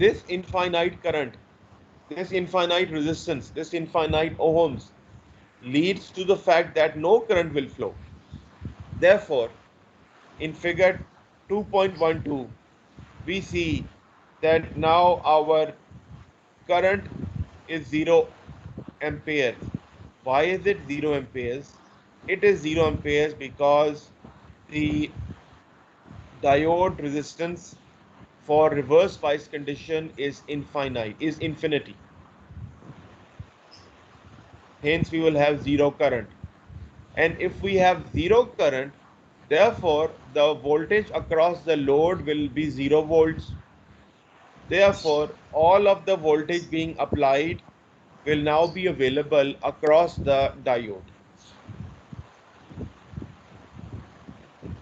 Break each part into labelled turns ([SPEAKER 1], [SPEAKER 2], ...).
[SPEAKER 1] this infinite current, this infinite resistance, this infinite ohms leads to the fact that no current will flow. Therefore, in figure 2.12, we see that now our current is 0 amperes. Why is it 0 amperes? It is 0 amperes because the diode resistance for reverse bias condition is infinity. Hence, we will have zero current. And if we have zero current, therefore, the voltage across the load will be 0 volts. Therefore, all of the voltage being applied will now be available across the diode.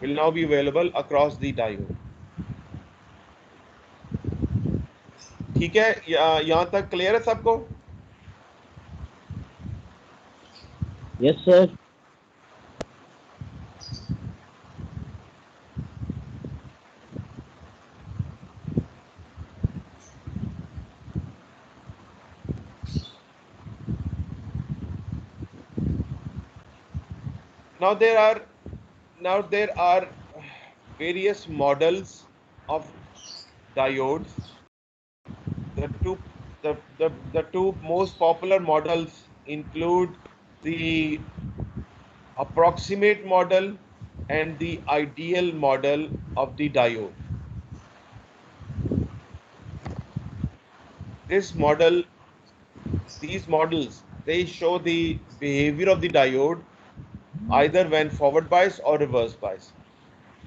[SPEAKER 1] Will now be available across the diode. ठीक है, यहाँ तक clear है सबको?
[SPEAKER 2] Yes, sir.
[SPEAKER 1] Now there are various models of diodes. The two most popular models include the approximate model and the ideal model of the diode. These models, they show the behavior of the diode either when forward bias or reverse bias.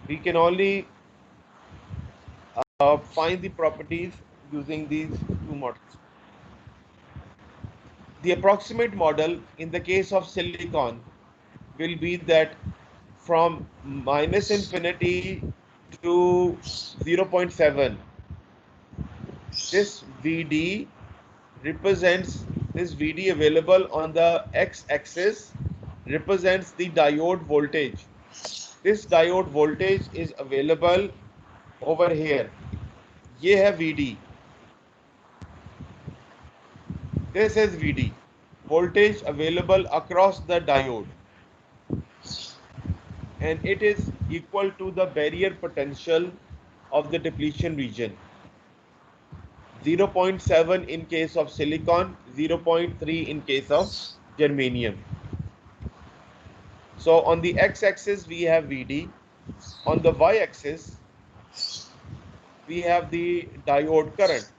[SPEAKER 1] We can only find the properties using these two models. The approximate model in the case of silicon will be that from minus infinity to 0.7, this VD represents, this VD available on the x-axis represents the diode voltage. This diode voltage is available over here. ये है VD. This is VD, voltage available across the diode, and it is equal to the barrier potential of the depletion region. 0.7 in case of silicon, 0.3 in case of germanium. So on the x-axis we have VD, on the y-axis we have the diode current,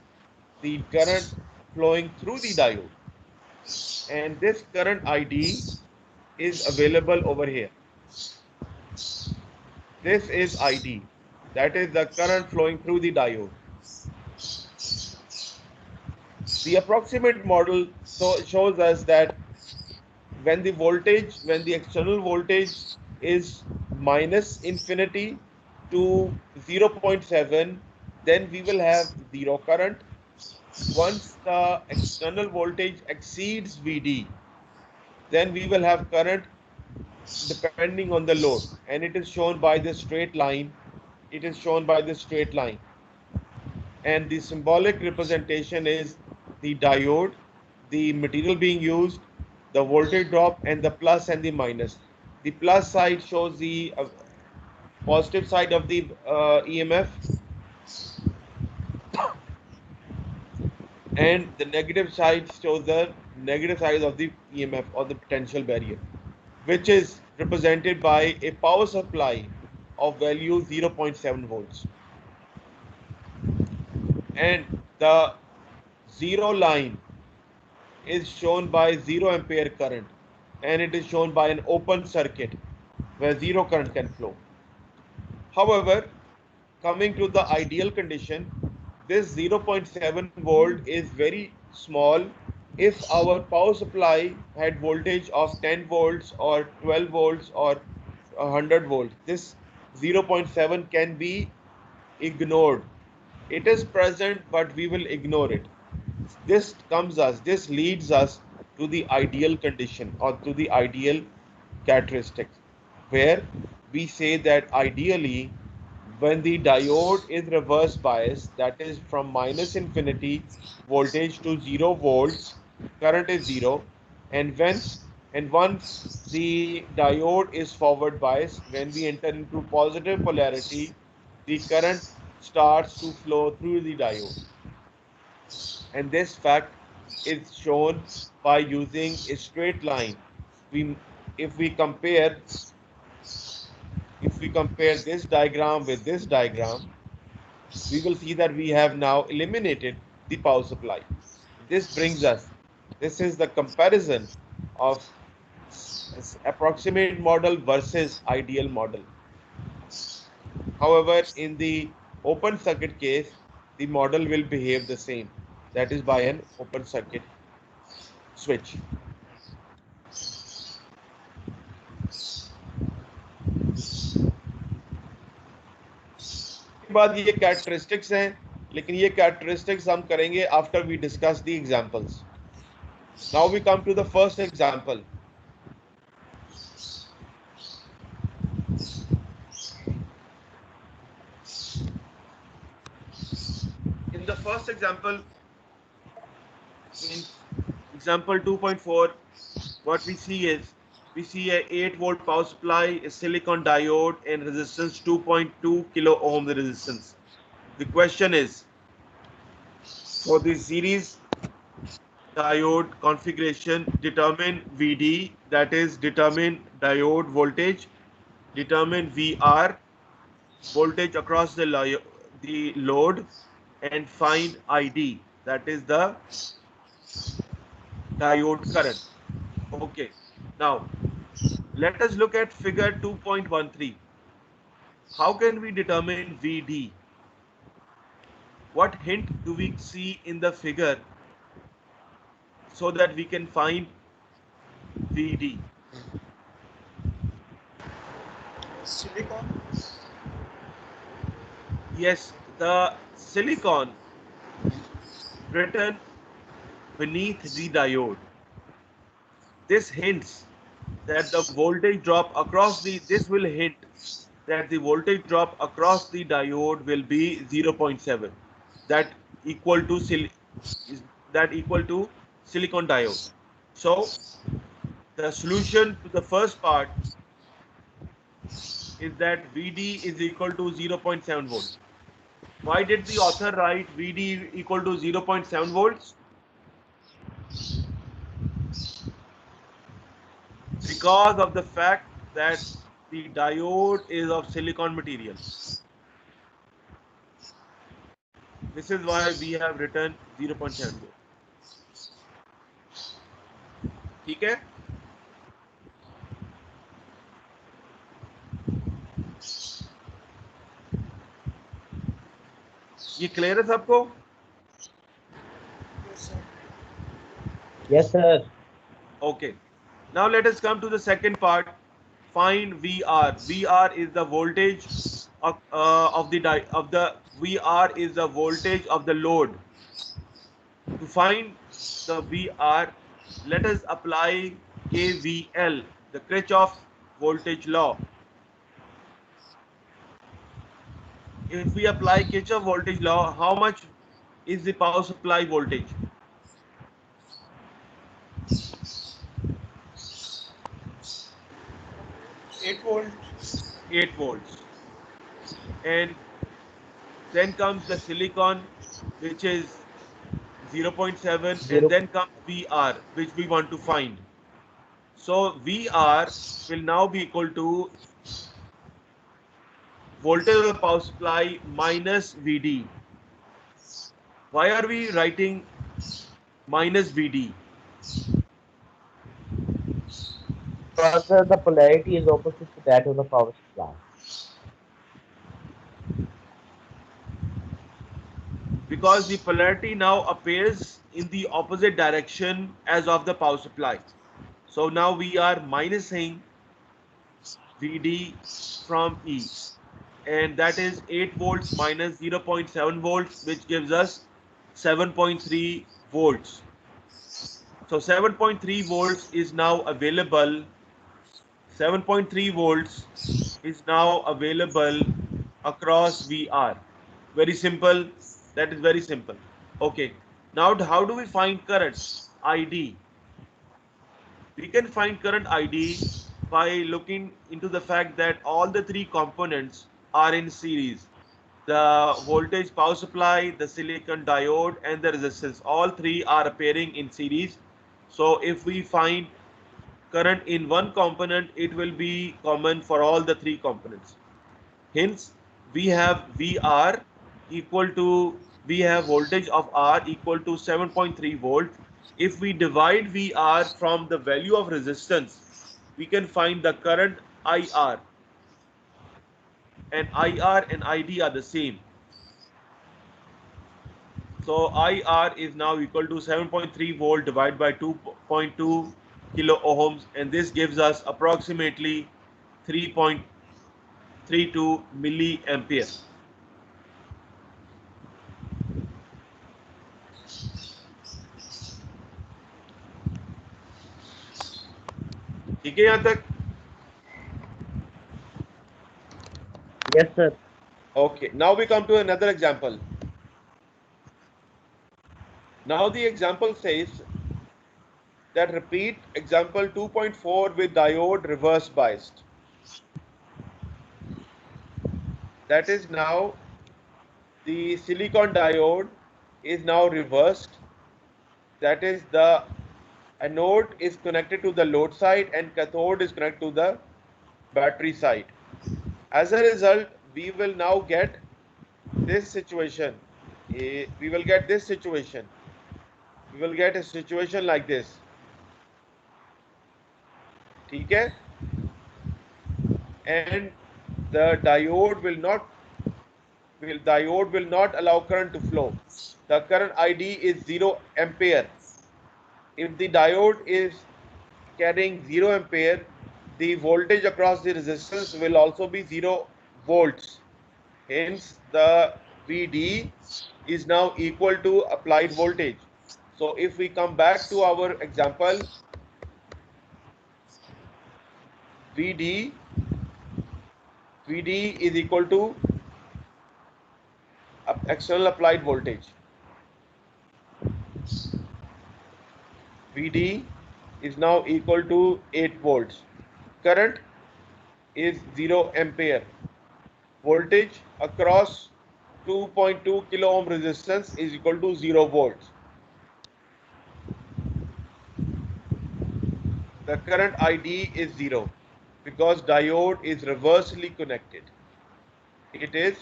[SPEAKER 1] the current flowing through the diode, and this current ID is available over here. This is ID, that is the current flowing through the diode. The approximate model shows us that when the external voltage is minus infinity to 0.7, then we will have zero current. Once the external voltage exceeds VD, then we will have current depending on the load, and it is shown by this straight line. It is shown by this straight line, and the symbolic representation is the diode, the material being used, the voltage drop, and the plus and the minus. The plus side shows the positive side of the EMF, and the negative side shows the negative side of the EMF or the potential barrier, which is represented by a power supply of value 0.7 volts. And the zero line is shown by 0 ampere current, and it is shown by an open circuit where zero current can flow. However, coming to the ideal condition, this 0.7 volt is very small. If our power supply had voltage of 10 volts or 12 volts or 100 volts, this 0.7 can be ignored. It is present, but we will ignore it. This leads us to the ideal condition or to the ideal characteristics, where we say that ideally when the diode is reverse biased, that is from minus infinity voltage to 0 volts, current is 0, and once the diode is forward biased, when we enter into positive polarity, the current starts to flow through the diode. And this fact is shown by using a straight line. We, if we compare this diagram with this diagram, we will see that we have now eliminated the power supply. This brings us, this is the comparison of approximate model versus ideal model. However, in the open circuit case, the model will behave the same. That is by an open circuit switch. इसके बाद ये characteristics हैं, लेकिन ये characteristics हम करेंगे after we discuss the examples. Now we come to the first example. In the first example, in example 2.4, what we see is we see a 8-volt power supply, a silicon diode, and resistance 2.2 kilo ohm resistance. The question is, for the series diode configuration, determine VD, that is determine diode voltage, determine VR, voltage across the load, and find ID, that is the diode current. Okay, now let us look at figure 2.13. How can we determine VD? What hint do we see in the figure so that we can find VD?
[SPEAKER 3] Silicon.
[SPEAKER 1] Yes, the silicon written beneath the diode. This hints that the voltage drop across this will hint that the voltage drop across the diode will be 0.7. That equal to silicon diode. So the solution to the first part is that VD is equal to 0.7 volts. Why did the author write VD equal to 0.7 volts? Because of the fact that the diode is of silicon material. This is why we have written 0.7 volt. ठीक है? ये clear है सबको?
[SPEAKER 3] Yes, sir.
[SPEAKER 2] Yes, sir.
[SPEAKER 1] Okay. Now let us come to the second part. Find VR. VR is the voltage of the VR is the voltage of the load. To find the VR, let us apply KVL, the Kirchhoff voltage law. If we apply Kirchhoff voltage law, how much is the power supply voltage?
[SPEAKER 3] 8 volt.
[SPEAKER 1] 8 volts. And then comes the silicon, which is 0.7, and then comes VR, which we want to find. So VR will now be equal to voltage of the power supply minus VD. Why are we writing minus VD?
[SPEAKER 2] Because the polarity is opposite to that of the power supply.
[SPEAKER 1] Because the polarity now appears in the opposite direction as of the power supply. So now we are minusing VD from E, and that is 8 volts minus 0.7 volts, which gives us 7.3 volts. So 7.3 volts is now available. 7.3 volts is now available across VR. Very simple. That is very simple. Okay. Now, how do we find current? ID. We can find current ID by looking into the fact that all the three components are in series. The voltage power supply, the silicon diode, and the resistance. All three are appearing in series. So if we find current in one component, it will be common for all the three components. Hence, we have VR equal to, we have voltage of R equal to 7.3 volt. If we divide VR from the value of resistance, we can find the current IR, and IR and ID are the same. So IR is now equal to 7.3 volt divided by 2.2 kilo ohms, and this gives us approximately 3.32 milliampere. ठीक है यहाँ तक?
[SPEAKER 2] Yes, sir.
[SPEAKER 1] Okay, now we come to another example. Now the example says that repeat example 2.4 with diode reverse biased. That is, now the silicon diode is now reversed. That is, the anode is connected to the load side and cathode is connected to the battery side. As a result, we will now get this situation. We will get this situation. We will get a situation like this. ठीक है? And the diode will not allow current to flow. The current ID is 0 ampere. If the diode is carrying 0 ampere, the voltage across the resistance will also be 0 volts. Hence, the VD is now equal to applied voltage. So if we come back to our example, VD is equal to external applied voltage. VD is now equal to 8 volts. Current is 0 ampere. Voltage across 2.2 kilo ohm resistance is equal to 0 volts. The current ID is 0 because diode is reversely connected. It is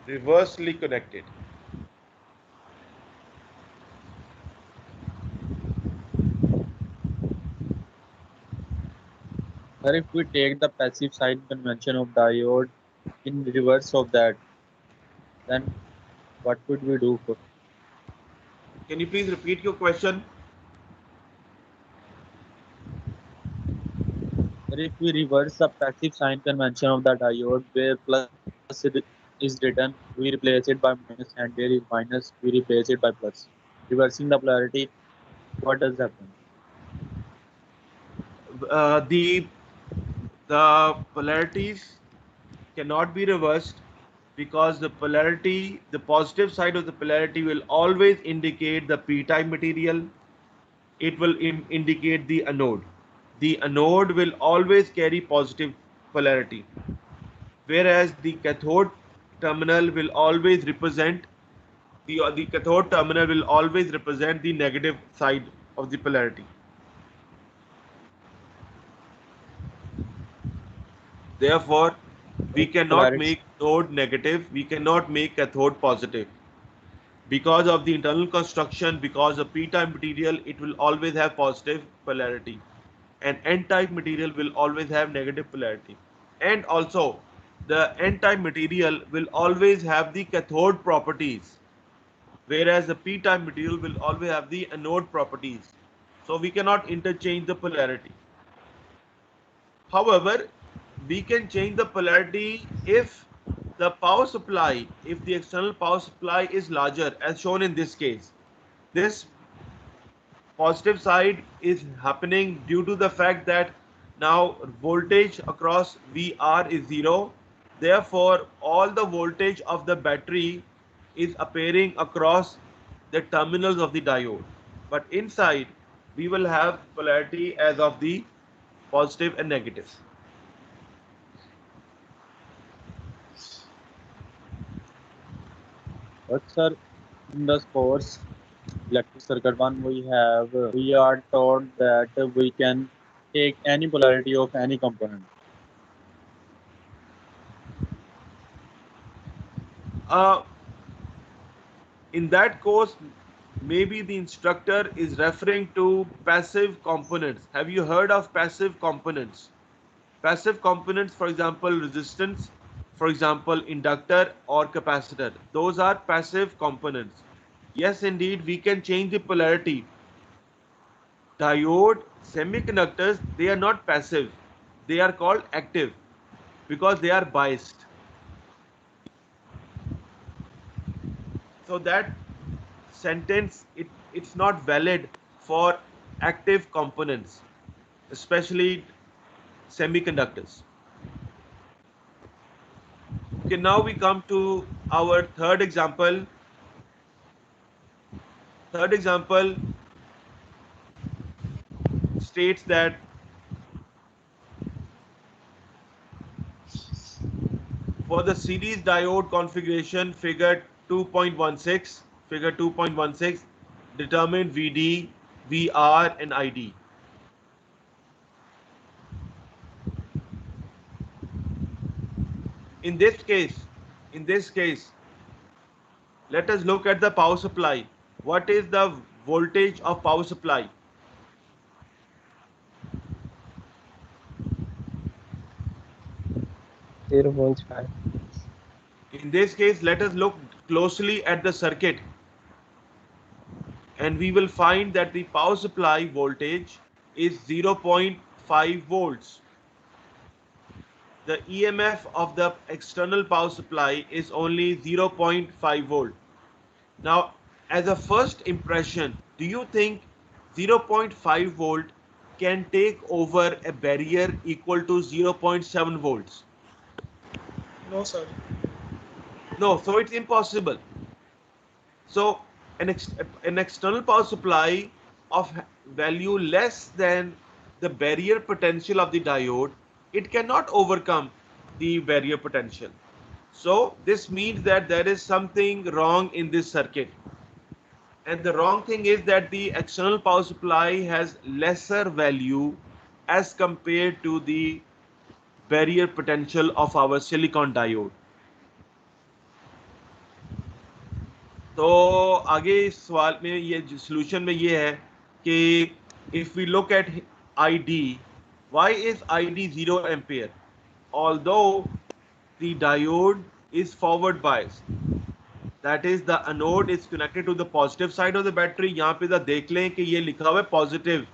[SPEAKER 1] reversely connected.
[SPEAKER 4] Sir, if we take the passive sign convention of diode in reverse of that, then what would we do for?
[SPEAKER 1] Can you please repeat your question?
[SPEAKER 4] Sir, if we reverse the passive sign convention of the diode, where plus is written, we replace it by minus, and where is minus, we replace it by plus. Reversing the polarity, what does happen?
[SPEAKER 1] The polarities cannot be reversed because the polarity, the positive side of the polarity will always indicate the p-type material. It will indicate the anode. The anode will always carry positive polarity, whereas the cathode terminal will always represent the cathode terminal will always represent the negative side of the polarity. Therefore, we cannot
[SPEAKER 4] Polarity.
[SPEAKER 1] make anode negative, we cannot make cathode positive. Because of the internal construction, because of p-type material, it will always have positive polarity. And n-type material will always have negative polarity. And also, the n-type material will always have the cathode properties, whereas the p-type material will always have the anode properties. So we cannot interchange the polarity. However, we can change the polarity if the power supply, if the external power supply is larger, as shown in this case. This positive side is happening due to the fact that now voltage across VR is 0 Therefore, all the voltage of the battery is appearing across the terminals of the diode. But inside, we will have polarity as of the positive and negative.
[SPEAKER 4] But sir, in the course electric circuit one we are taught that we can take any polarity of any component.
[SPEAKER 1] Uh, in that course, maybe the instructor is referring to passive components. Have you heard of passive components? Passive components, for example, resistance, for example, inductor or capacitor. Those are passive components. Yes, indeed, we can change the polarity. Diode, semiconductors, they are not passive. They are called active because they are biased. So that sentence, it's not valid for active components, especially semiconductors. Okay, now we come to our third example. Third example states that for the series diode configuration figure 2.16, determine VD, VR and ID. In this case, in this case, let us look at the power supply. What is the voltage of power supply?
[SPEAKER 2] 0.5.
[SPEAKER 1] In this case, let us look closely at the circuit and we will find that the power supply voltage is 0.5 volts. The EMF of the external power supply is only 0.5 volt. Now, as a first impression, do you think 0.5 volt can take over a barrier equal to 0.7 volts?
[SPEAKER 3] No, sir.
[SPEAKER 1] No, so it's impossible. So an external power supply of value less than the barrier potential of the diode, it cannot overcome the barrier potential. So this means that there is something wrong in this circuit. And the wrong thing is that the external power supply has lesser value as compared to the barrier potential of our silicon diode. तो आगे इस सवाल में ये solution में ये है कि if we look at ID, why is ID 0 ampere? Although the diode is forward biased, that is the anode is connected to the positive side of the battery. यहाँ पे देख लें कि ये लिखा हुआ है positive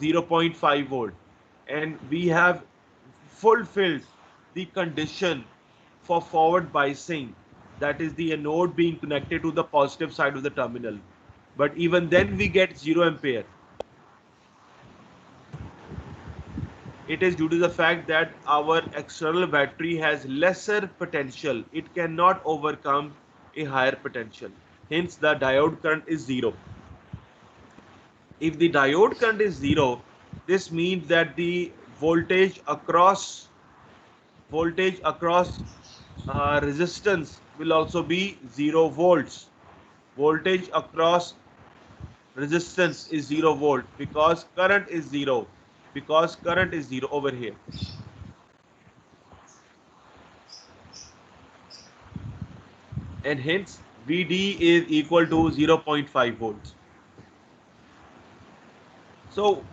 [SPEAKER 1] 0.5 volt, and we have fulfilled the condition for forward biasing, that is the anode being connected to the positive side of the terminal. But even then we get 0 ampere. It is due to the fact that our external battery has lesser potential. It cannot overcome a higher potential. Hence, the diode current is 0. If the diode current is 0, this means that the voltage across resistance will also be 0 volts. Voltage across resistance is 0 volt because current is 0. Because current is 0 over here. And hence VD is equal to 0.5 volts. So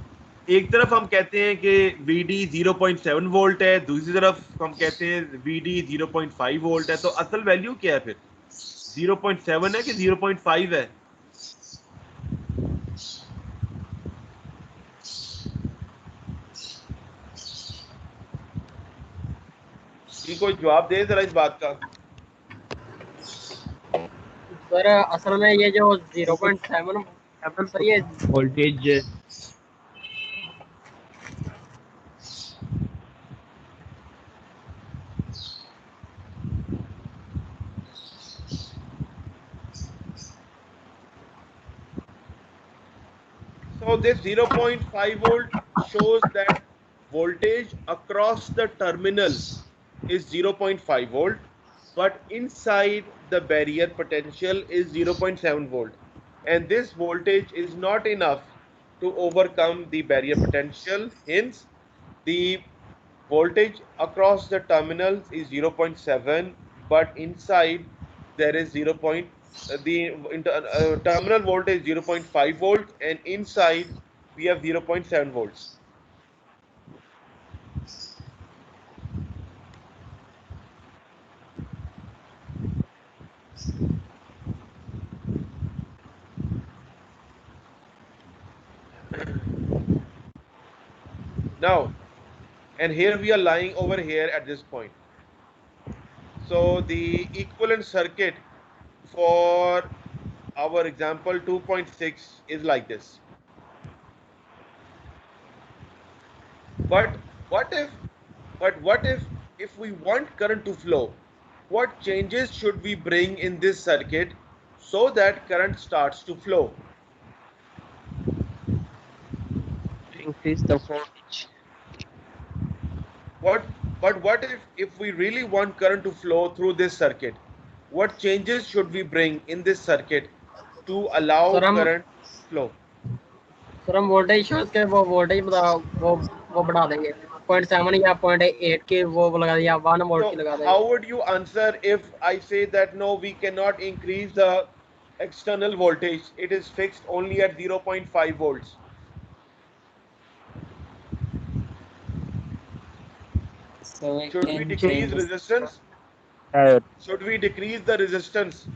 [SPEAKER 1] एक तरफ हम कहते हैं कि VD 0.7 volt है, दूसरी तरफ हम कहते हैं VD 0.5 वोल्ट है, तो असल वैल्यू क्या है फिर? 0.7 है कि 0.5 है? ये कोई जवाब दे जरा इस बात का।
[SPEAKER 5] सर असल में ये जो 0.7 सर ये
[SPEAKER 2] voltage
[SPEAKER 1] So this 0.5 volt shows that voltage across the terminal is 0.5 volt, but inside the barrier potential is 0.7 volt. And this voltage is not enough to overcome the barrier potential. Hence, the voltage across the terminals is 0.7, but inside there is 0. The terminal voltage 0.5 volt, and inside we have 0.7 volts. Now, and here we are lying over here at this point. So the equivalent circuit for our example 2.6 is like this. But what if we want current to flow, what changes should we bring in this circuit so that current starts to flow?
[SPEAKER 2] Increase the voltage.
[SPEAKER 1] What if we really want current to flow through this circuit, what changes should we bring in this circuit to allow
[SPEAKER 5] sir हम
[SPEAKER 1] current flow?
[SPEAKER 5] Sir हम voltage shows के वो voltage वो बढ़ा देंगे 0.7 या 0.8 की वो लगा दें या 1 वोल्ट की
[SPEAKER 1] So
[SPEAKER 5] लगा दें.
[SPEAKER 1] how would you answer if I say that no, we cannot increase the external voltage, it is fixed only at 0.5 volts?
[SPEAKER 2] So we
[SPEAKER 1] Should we
[SPEAKER 2] can
[SPEAKER 1] decrease
[SPEAKER 2] change the
[SPEAKER 1] resistance?
[SPEAKER 2] diode.
[SPEAKER 1] Should we decrease the resistance?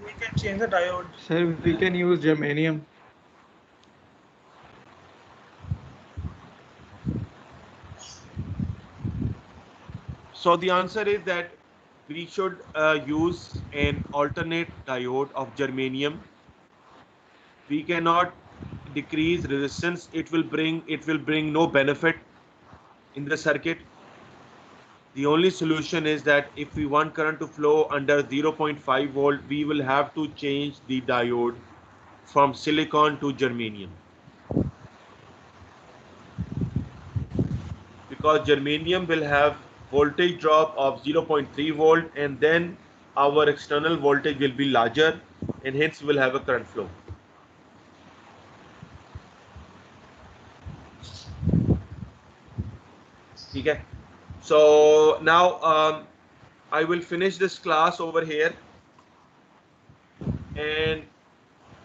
[SPEAKER 3] We can change the diode.
[SPEAKER 6] Sir, we can use germanium.
[SPEAKER 1] So the answer is that we should use an alternate diode of germanium. We cannot decrease resistance. It will bring no benefit in the circuit. The only solution is that if we want current to flow under 0.5 volt, we will have to change the diode from silicon to germanium. Because germanium will have voltage drop of 0.3 volt, and then our external voltage will be larger, and hence we'll have a current flow. Okay. So now I will finish this class over here, and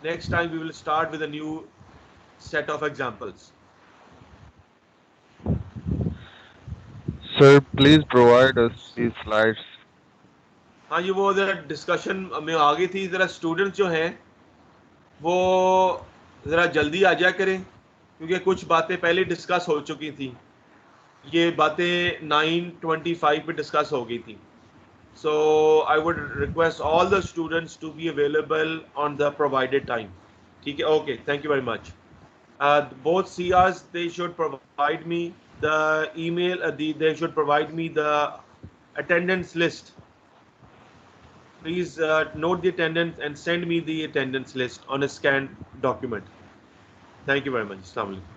[SPEAKER 1] next time we will start with a new set of examples.
[SPEAKER 7] Sir, please provide us these slides.
[SPEAKER 1] हाँ जी, वो ज़रा discussion में आ गई थी. ज़रा students जो हैं वो ज़रा जल्दी आ जाया करें, क्योंकि कुछ बातें पहले डिस्कस हो चुकी थी. ये बातें 9:25 पे डिस्कस हो गई थी. So I would request all the students to be available on the provided time. ठीक है, okay, thank you very much. Both CRs, they should provide me the email. They should provide me the attendance list. Please note the attendance and send me the attendance list on a scanned document. Thank you very much. Assalamu alaikum.